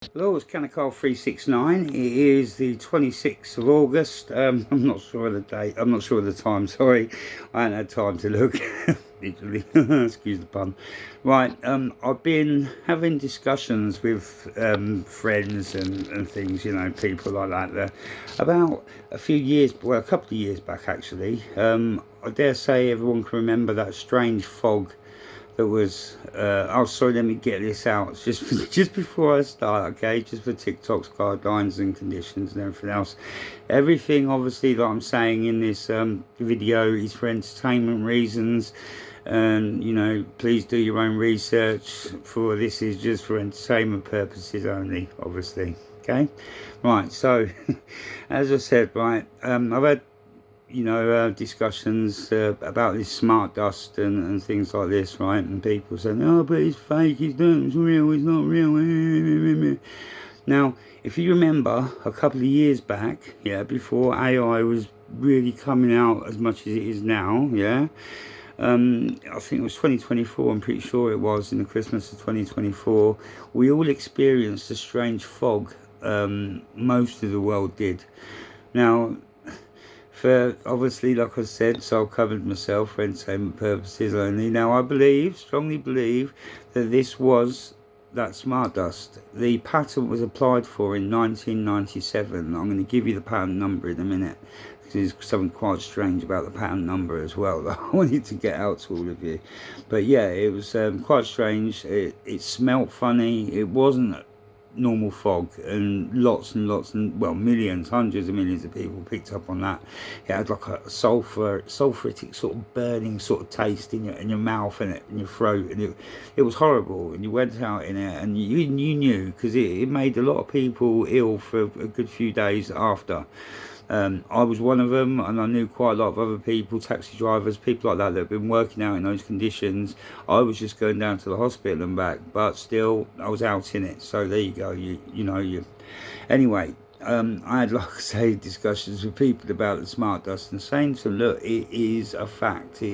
Hello, it's Canacal 369. It is the 26th of August. I'm not sure of the date. I'm not sure of the time. Sorry, I haven't had time to look. Literally, excuse the pun. Right, I've been having discussions with friends and things, people like that, about a few years, well, a couple of years back actually. I dare say everyone can remember that strange fog that was oh sorry, let me get this out just before I start, okay, just for TikTok's guidelines and conditions and everything else. Everything obviously that I'm saying in this video is for entertainment reasons, and please do your own research. For this is just for entertainment purposes only, obviously. Okay, right, so as I said, right, I've had discussions about this smart dust and things like this, right? And people saying, oh, but it's fake, it's not, it's real, it's not real. Now, if you remember a couple of years back, before AI was really coming out as much as it is now, I think it was 2024, I'm pretty sure it was, in the Christmas of 2024, we all experienced a strange fog. Most of the world did. Now, for obviously, like I said, so I've covered myself for entertainment purposes only. Now, I strongly believe, that this was that smart dust. The patent was applied for in 1997. I'm going to give you the patent number in a minute, because there's something quite strange about the patent number as well that I wanted to get out to all of you. But yeah, it was quite strange. It smelt funny. It wasn't normal fog, and lots and well, millions, hundreds of millions of people picked up on that. It had like a sulfuric sort of burning sort of taste in your mouth and in your throat, and it was horrible. And you went out in it, and you knew, because it made a lot of people ill for a good few days after. I was one of them, and I knew quite a lot of other people, taxi drivers, people like that have been working out in those conditions. I was just going down to the hospital and back, but still, I was out in it. So there you go. Anyway, I had, like I say, discussions with people about the smart dust and saying to them, look, it is a fact.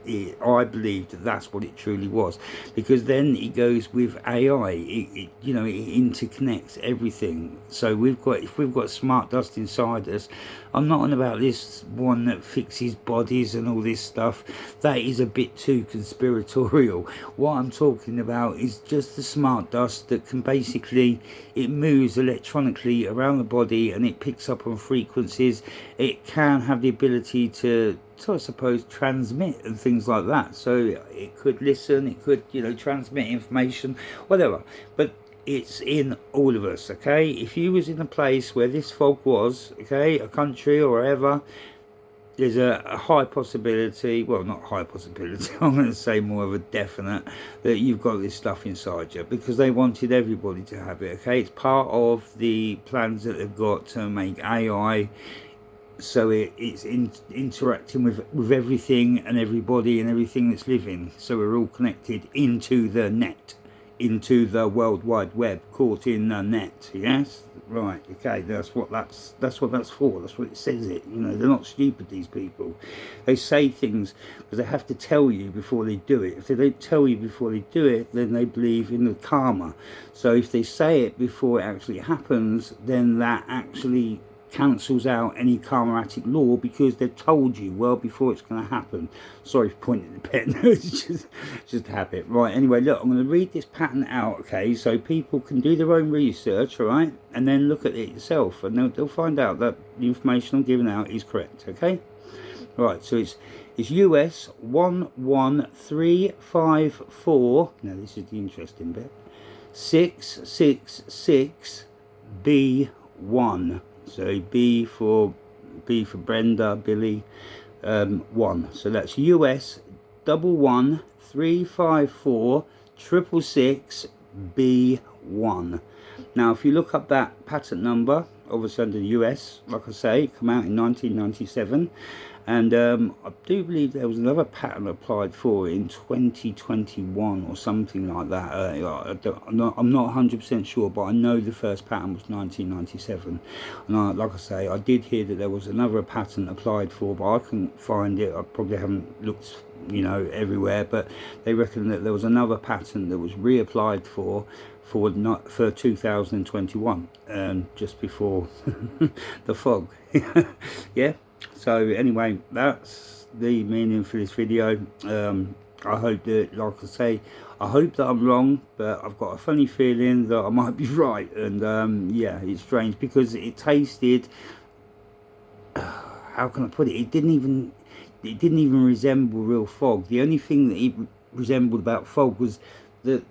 I believe that that's what it truly was, because then it goes with AI. It interconnects everything. So if we've got smart dust inside us, I'm not on about this one that fixes bodies and all this stuff. That is a bit too conspiratorial. What I'm talking about is just the smart dust that can basically, it moves electronically around the body and it picks up on frequencies. It can have the ability to I suppose, transmit and things like that. So it could listen, it could, transmit information, whatever. But it's in all of us, okay? If you was in a place where this fog was, okay, a country or wherever, there's a high possibility, well, not high possibility, I'm going to say more of a definite, that you've got this stuff inside you, because they wanted everybody to have it, okay? It's part of the plans that they've got to make AI, so it's interacting with everything and everybody and everything that's living. So we're all connected into the net, into the World Wide Web, caught in the net. Yes, right, okay, that's what that's for. That's what it says. They're not stupid, these people. They say things because they have to tell you before they do it. If they don't tell you before they do it, then they believe in the karma. So if they say it before it actually happens, then that actually cancels out any karmatic law, because they've told you well before it's going to happen. Sorry for pointing the pen. It's just a habit. Right, anyway, look, I'm going to read this patent out, okay, so people can do their own research, all right, and then look at it yourself, and they'll find out that the information I'm giving out is correct, okay? Right, so it's US 11354, now this is the interesting bit, 666B1. So B for Brenda, Billy, 1. So that's US 11354 Now, if you look up that patent number, obviously under the US, like I say, it came out in 1997. And I do believe there was another patent applied for it in 2021 or something like that. I'm not 100% sure, but I know the first patent was 1997. And like I say, I did hear that there was another patent applied for, but I couldn't find it. I probably haven't looked everywhere, but they reckon that there was another patent that was reapplied for for 2021, just before the fog. Yeah, so anyway, that's the meaning for this video. I hope that, like I say, I hope that I'm wrong, but I've got a funny feeling that I might be right. And yeah, it's strange because it tasted, how can I put it, it didn't even resemble real fog. The only thing that it resembled about fog was the,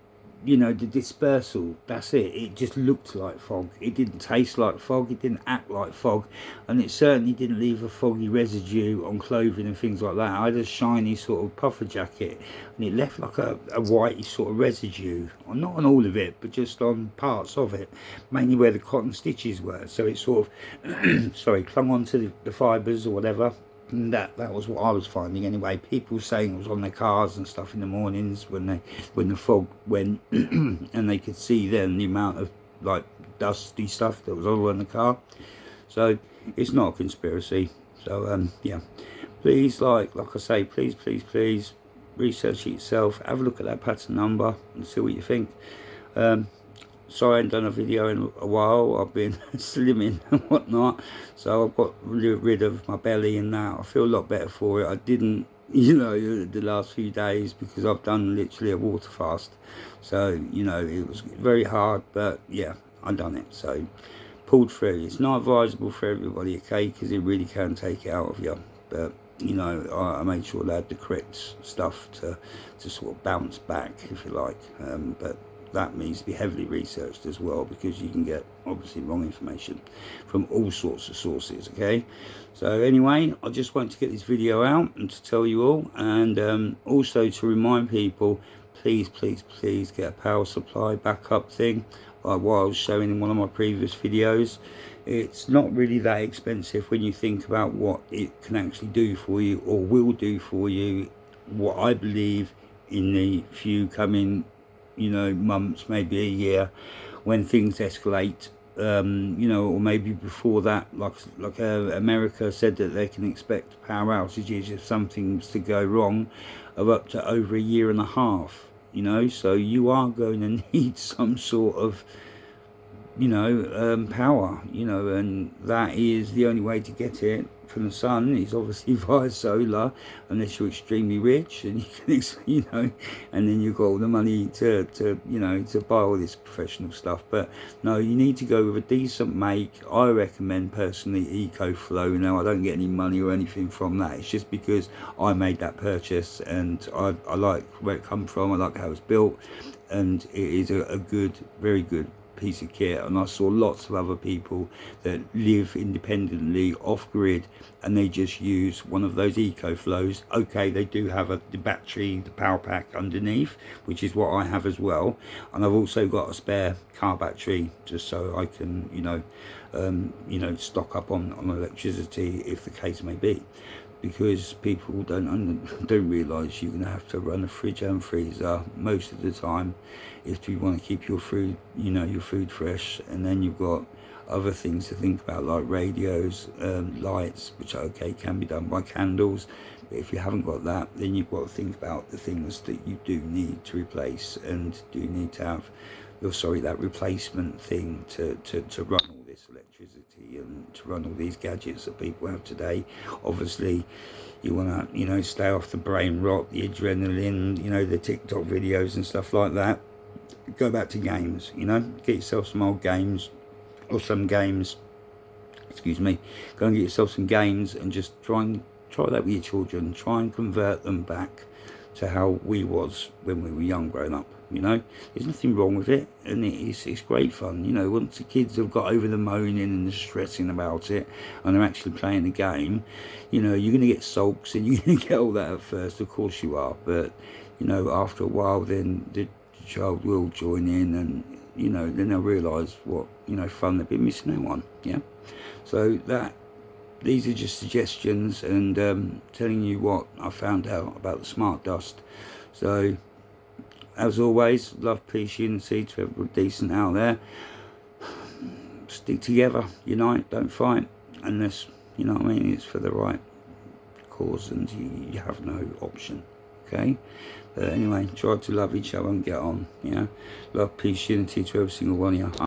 you know, the dispersal. That's it. It just looked like fog. It didn't taste like fog. It didn't act like fog, and it certainly didn't leave a foggy residue on clothing and things like that. I had a shiny sort of puffer jacket, and it left like a whitey sort of residue, not on all of it, but just on parts of it, mainly where the cotton stitches were. So it sort of sorry, clung onto the fibres or whatever. And that was what I was finding anyway. People saying it was on their cars and stuff in the mornings when the fog went, and they could see then the amount of like dusty stuff that was all in the car. So it's not a conspiracy. So yeah, please, like I say, please research it yourself. Have a look at that pattern number and see what you think. Sorry I haven't done a video in a while. I've been slimming and whatnot, so I've got rid of my belly and that. I feel a lot better for it. I didn't, you know, the last few days because I've done literally a water fast, so you know it was very hard, but yeah, I done it, so pulled through. It's not advisable for everybody, okay, because it really can take it out of you, but you know, I made sure they had the correct stuff to sort of bounce back, if you like, but that needs to be heavily researched as well, because you can get obviously wrong information from all sorts of sources, okay. So anyway, I just wanted to get this video out and to tell you all, and also to remind people, please get a power supply backup thing, like what I was showing in one of my previous videos. It's not really that expensive when you think about what it can actually do for you, or will do for you, what I believe in the few coming, you know, months, maybe a year, when things escalate, you know, or maybe before that, like America said that they can expect power outages if something's to go wrong of up to over a year and a half, you know. So you are going to need some sort of, you know, power, you know, and that is the only way to get it from the sun is obviously via solar, unless you're extremely rich and you can, you know, and then you've got all the money to you know, to buy all this professional stuff. But no, you need to go with a decent make. I recommend personally EcoFlow. Now I don't get any money or anything from that, it's just because I made that purchase and I like where it comes from, I like how it's built, and it is a good, very good piece of kit. And I saw lots of other people that live independently off grid and they just use one of those EcoFlows. Okay, they do have the battery, the power pack underneath, which is what I have as well, and I've also got a spare car battery just so I can, you know, stock up on electricity if the case may be, because people don't realise you're going to have to run a fridge and freezer most of the time if you want to keep your food, you know, your food fresh. And then you've got other things to think about, like radios, lights, which okay can be done by candles, but if you haven't got that, then you've got to think about the things that you do need to replace, and do need to have, that replacement thing to run all this electricity and to run all these gadgets that people have today. Obviously you want to, you know, stay off the brain rot, the adrenaline, you know, the TikTok videos and stuff like that. Go back to games, you know, get yourself some old games, or some games, excuse me, go and get yourself some games and just try that with your children. Try and convert them back to how we was when we were young, growing up. You know, there's nothing wrong with it, and it's great fun. You know, once the kids have got over the moaning and the stressing about it, and they're actually playing the game, you know, you're going to get sulks and you're going to get all that at first, of course you are, but you know, after a while then the child will join in, and you know, then they'll realise what, you know, fun they've been missing out on. Yeah, so these are just suggestions, and telling you what I found out about the smart dust. So as always, love, peace, unity to everybody decent out there. Stick together, unite, don't fight, unless, you know what I mean, it's for the right cause and you have no option. okay? But anyway, try to love each other and get on, you know? Love, peace, unity to every single one of you.